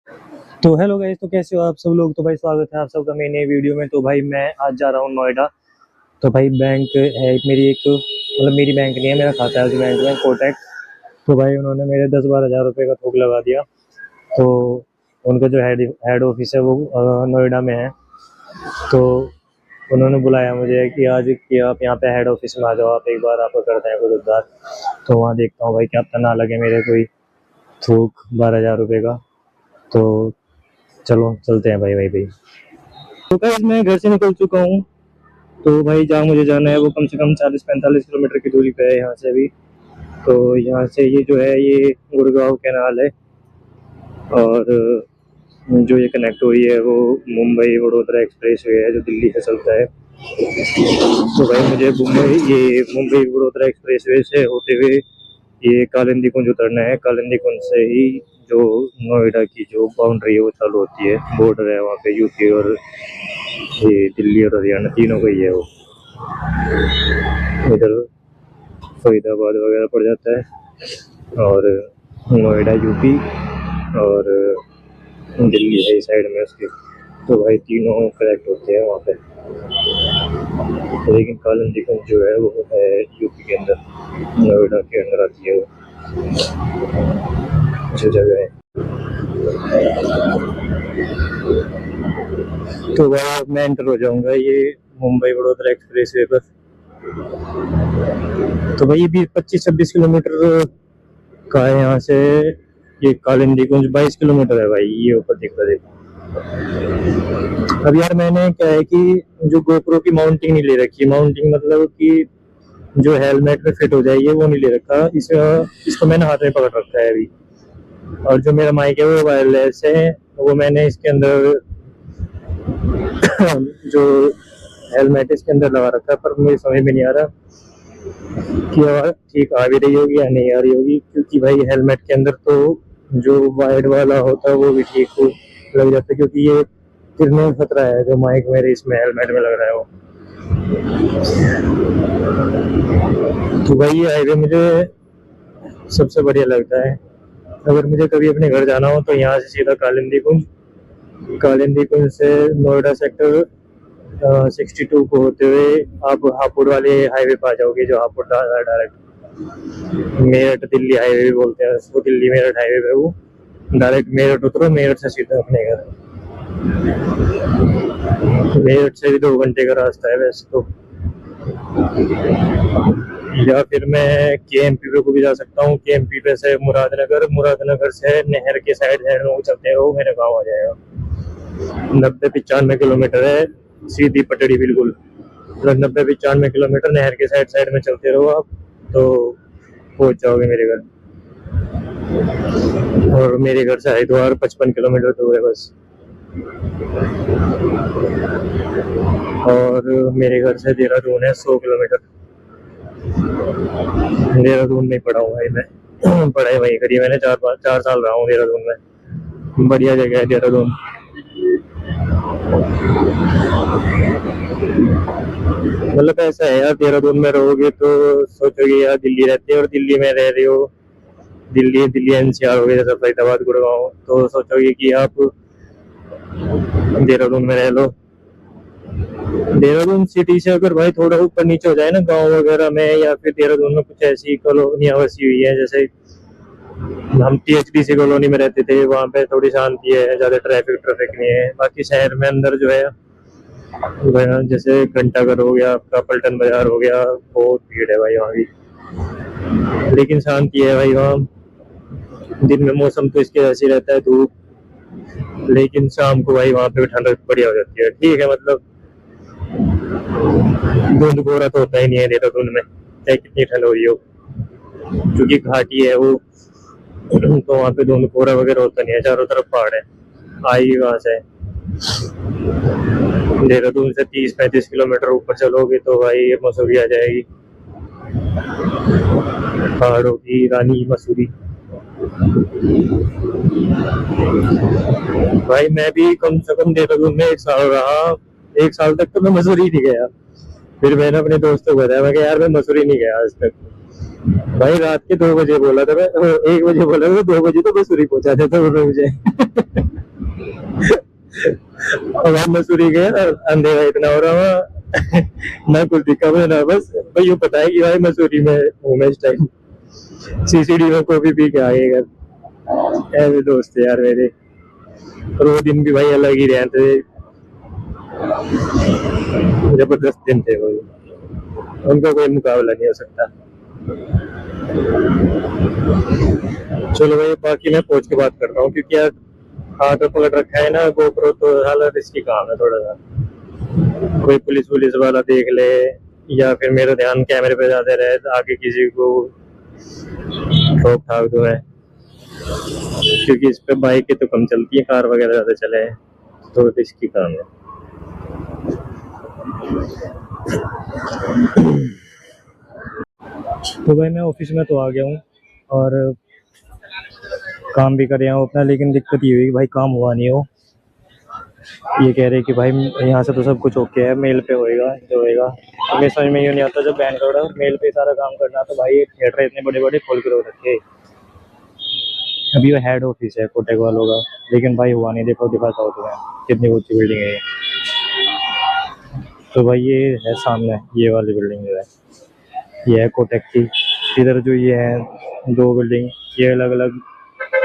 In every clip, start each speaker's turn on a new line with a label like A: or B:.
A: तो hello guys, तो कैसे हो आप सब लोग। तो भाई स्वागत है आप सबका मेरे नए वीडियो में। तो भाई मैं आज जा रहा हूँ नोएडा। तो भाई बैंक है मेरी एक, मतलब मेरी बैंक नहीं है, मेरा खाता है उस बैंक में, कोटक। तो भाई उन्होंने मेरे 10-12 हज़ार रुपये का थोक लगा दिया। तो उनका जो हेड हेड ऑफिस है वो नोएडा में है। तो उन्होंने बुलाया मुझे कि आज कि आप यहाँ पे हेड ऑफिस में आ जाओ, आप एक बार आपको करते हैं कुछ उद्धार। तो वहाँ देखता हूँ भाई क्या पता ना लगे मेरे कोई थोक 12,000 रुपये का। तो चलो चलते हैं भाई भाई भाई। तो गाइस मैं घर से निकल चुका हूँ। तो भाई जहाँ मुझे जाना है वो कम से कम 40-45 किलोमीटर की दूरी पे है यहाँ से अभी। तो यहाँ से ये जो है ये गुड़गांव कैनाल है। और जो ये कनेक्ट हुई है वो मुंबई वडोदरा एक्सप्रेस वे है जो दिल्ली से चलता है। तो भाई मुझे मुंबई वडोदरा एक्सप्रेस वे से होते हुए ये कालिंदी कुंज उतरना है। कालिंदी कुंज से ही जो नोएडा की जो बाउंड्री है वो चालू होती है, बॉर्डर है वहाँ पे यूपी और ये दिल्ली और हरियाणा तीनों का ही है वो। इधर फरीदाबाद वगैरह पड़ जाता है और नोएडा यूपी और दिल्ली है इस साइड में उसके। तो भाई तीनों कनेक्ट होते हैं वहाँ पे। लेकिन कालिंदी कुंज जो है वो है यूपी के अंदर, नोएडा के अंदर आती है वो जो जगह है। तो भाई मैं एंटर हो जाऊंगा ये मुंबई वडोदरा एक्सप्रेस वे पर। तो भाई ये भी 25-26 किलोमीटर का है यहाँ से। ये कालिंदी कुंज 22 किलोमीटर है भाई, ये ऊपर दिख रहा है। अब यार मैंने क्या है कि जो गोप्रो की माउंटिंग नहीं ले रखी। माउंटिंग मतलब कि जो हेलमेट में फिट हो जाएगी वो नहीं ले रखा। इसको मैंने हाथ में पकड़ रखा है अभी। और जो मेरा माइक है वो वायरलेस है, वो मैंने इसके अंदर जो हेलमेट इसके अंदर लगा रखा है। पर मुझे समझ में नहीं आ रहा कि आवाज़ ठीक आ भी रही होगी या नहीं आ रही होगी, क्योंकि भाई हेलमेट के अंदर तो जो वाइड वाला होता है वो भी ठीक लग जाता है, क्योंकि ये गिरने का खतरा है जो माइक मेरे इसमें हेलमेट में लग रहा है वो। तो भाई ये हाईवे मुझे सबसे बढ़िया लगता है। अगर मुझे कभी अपने घर जाना हो तो यहाँ से सीधा कालिंदी कुंज से नोएडा सेक्टर 62 को होते हुए आप हापुड़ वाले हाईवे पे आ जाओगे, जो हापुड़ डायरेक्ट मेरठ दिल्ली हाईवे भी बोलते हैं उसको, दिल्ली मेरठ हाईवे पे वो डायरेक्ट मेरठ उतरो, मेरठ से सीधा अपने घर। मेरठ से भी 2 घंटे का रास्ता है वैसे तो। या फिर मैं केएमपी पे को भी जा सकता हूँ। केएमपी पे से मुरादनगर से नहर के साइड में चलते हो मेरे गाँव आ जाएगा। 90-95 किलोमीटर है सीधी पटड़ी बिल्कुल। 90-95 किलोमीटर नहर के साइड में चलते रहो आप तो पहुंच जाओगे मेरे घर। और मेरे घर से हरिद्वार 55 किलोमीटर दूर है बस। और मेरे घर से देहरादून है 100 किलोमीटर। देहरादून में पढ़ा हूँ भाई मैं। पढ़ाई वहीं करी मैंने, 4 साल रहा हूँ देहरादून में। बढ़िया जगह है देहरादून। मतलब ऐसा है यार, देहरादून में रहोगे तो सोचोगे यार दिल्ली रहते हो और दिल्ली में रह रहे हो। दिल्ली एनसीआर हो गया जैसा फरीदाबाद गुड़गांव, तो सोचोगे कि आप देहरादून में रह लो। देहरादून सिटी से अगर भाई थोड़ा ऊपर नीचे हो जाए ना गांव वगैरह में, या फिर देहरादून में कुछ ऐसी कॉलोनियां बसी हुई है, जैसे हम टीएचडीसी कॉलोनी में रहते थे, वहाँ पे थोड़ी शांति है, ज्यादा ट्रैफिक नहीं है। बाकी शहर में अंदर जो है जैसे घंटाघर हो गया, आपका पल्टन बाजार हो गया, बहुत भीड़ है भाई वहाँ भी। लेकिन शांति है भाई वहाँ। दिन में मौसम तो इसके ऐसे रहता है धूप, लेकिन शाम को भाई वहाँ पे ठंडक बढ़िया हो जाती है। ठीक है, मतलब धुंध कोहरा तो होता ही नहीं है देहरादून में, चाहे कितनी ठंड हो रही हो, क्योंकि घाटी है वो। तो वहाँ पे धुंध कोहरा वगैरह होता नहीं है, चारों तरफ पहाड़ है। आई वहाँ से देहरादून से 30-35 किलोमीटर ऊपर चलोगे तो भाई ये मसूरी आ जाएगी, पहाड़ों की रानी मसूरी। भाई मैं भी कम से कम देहरादून में 1 साल रहा। 1 साल तक तो मैं मसूरी नहीं गया। फिर मैंने अपने दोस्तों को बताया, मैं यार मैं मसूरी नहीं गया आज तक। भाई रात के 2 बजे बोला था मैं, 1 बजे बोला था, 2 बजे तो मसूरी पहुंचा देता उन्होंने मुझे। अब हम मसूरी गए ना, अंधेरा इतना हो रहा वहाँ ना कुछ दिखा मुझे ना, बस भाई यूँ पता है कि भाई मसूरी में हूँ मैं इस टाइम। सीसीडी में कॉफी पी के आ गए घर। ऐसे दोस्त थे यार मेरे, और वो दिन भी भाई अलग ही रहे थे, जबरदस्त दिन थे वो, उनका कोई मुकाबला नहीं हो सकता। चलो भाई, बाकी मैं पहुंच के बात करता हूँ, क्योंकि यार हाथ तो पकड़ रखा है ना गोप्रो, तो हालांकि रिस्की काम है थोड़ा सा, कोई पुलिस पुलिस वाला देख ले, या फिर मेरा ध्यान कैमरे पे ज्यादा रहे तो आगे किसी को ठोक ठाक दो है, क्योंकि इस पे बाइक तो कम चलती है, कार वगैरह ज्यादा चले, तो रिस्की काम है। तो भाई मैं ऑफिस में तो आ गया हूँ, और काम भी कर रहा हूँ अपना, लेकिन दिक्कत ये हुई कि भाई काम हुआ नहीं हो। ये कह रहे कि भाई यहाँ से तो सब कुछ ओके है, मेल पे होएगा जो होएगा। तो मेरे समझ में ये नहीं आता, जब बैन कर रहा है मेल पे सारा काम करना, तो भाई थिएटर इतने बड़े बड़े खोल के रख रखे। अभी वो हेड ऑफिस है कोटेक वालों का, लेकिन भाई हुआ नहीं। देखो दिखाता हूँ तुम्हें कितनी ऊंची बिल्डिंग है ये। तो भाई ये है सामने, ये वाली बिल्डिंग जो है ये है कोटेक की। इधर जो ये है दो बिल्डिंग, ये अलग अलग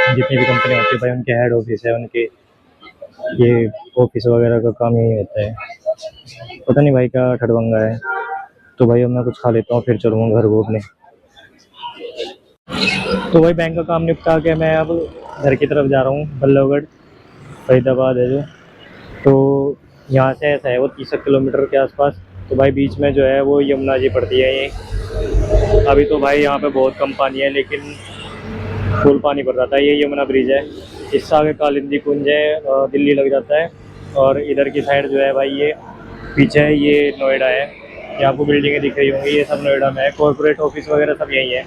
A: जितनी भी कंपनी होती है भाई उनके हेड ऑफिस है, उनके ये ऑफिस वगैरह का काम यही होता है। पता नहीं भाई क्या ठड़बंगा है। तो भाई अब मैं कुछ खा लेता हूँ, फिर चलूँगा घर को अपने। तो भाई बैंक का काम निपटा के मैं अब घर की तरफ जा रहा हूँ, बल्लभगढ़ फरीदाबाद है जो। तो यहाँ से ऐसा है वो 30 किलोमीटर के आसपास। तो भाई बीच में जो है वो यमुना जी पड़ती है ये। अभी तो भाई यहाँ पे बहुत कम पानी है, लेकिन फुल पानी पड़ जाता है। ये यमुना ब्रिज है, इससे आगे कालिंदी कुंज है, दिल्ली लग जाता है। और इधर की साइड जो है भाई ये पीछे है, ये नोएडा है। ये आपको बिल्डिंगें दिख रही होंगी, ये सब नोएडा में है, कॉर्पोरेट ऑफिस वगैरह सब यही है।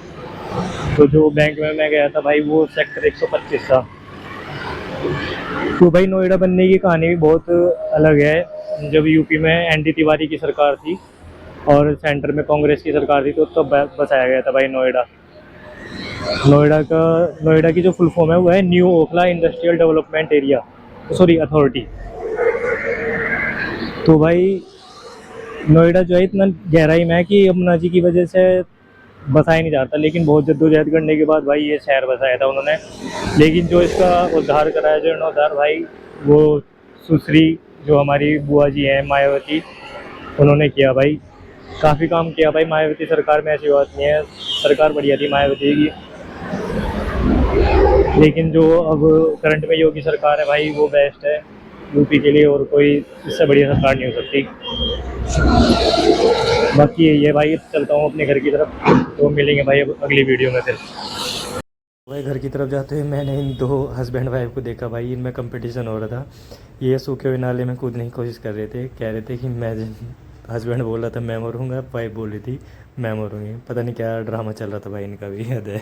A: तो जो बैंक में मैं गया था भाई वो सेक्टर 125 था। तो भाई नोएडा बनने की कहानी भी बहुत अलग है। जब यूपी में एनडी तिवारी की सरकार थी और सेंटर में कांग्रेस की सरकार थी, तो तब बसाया गया था भाई नोएडा। नोएडा की जो फुल फॉर्म है वो है new Okhla industrial development area, sorry authority. तो भाई नोएडा जो है इतना गहराई में है कि यमुना जी की वजह से बसाया नहीं जाता, लेकिन बहुत जद्दोजहद करने के बाद भाई ये शहर बसाया था उन्होंने। लेकिन जो इसका उद्धार कराया, जो जीर्णोद्धार भाई, वो सुश्री जो हमारी बुआ जी हैं मायावती, उन्होंने किया भाई। काफ़ी काम किया भाई मायावती सरकार में, ऐसी बात नहीं है, सरकार बढ़िया थी मायावती की। लेकिन जो अब करंट में योगी सरकार है भाई वो बेस्ट है यूपी के लिए, और कोई इससे बढ़िया सरकार नहीं हो सकती। बाकी यही है भाई, चलता हूँ अपने घर की तरफ, तो मिलेंगे भाई अब अगली वीडियो में फिर। भाई घर की तरफ जाते हुए मैंने इन दो हस्बैंड वाइफ को देखा भाई, इनमें कंपटीशन हो रहा था। ये सूखे हुए नाले में कूदने की कोशिश कर रहे थे, कह रहे थे कि मैं, हस्बैंड बोल रहा था मैं मरूंगा, वाइफ बोल रही थी मैं मरूंगी। पता नहीं क्या ड्रामा चल रहा था भाई इनका भी, याद है।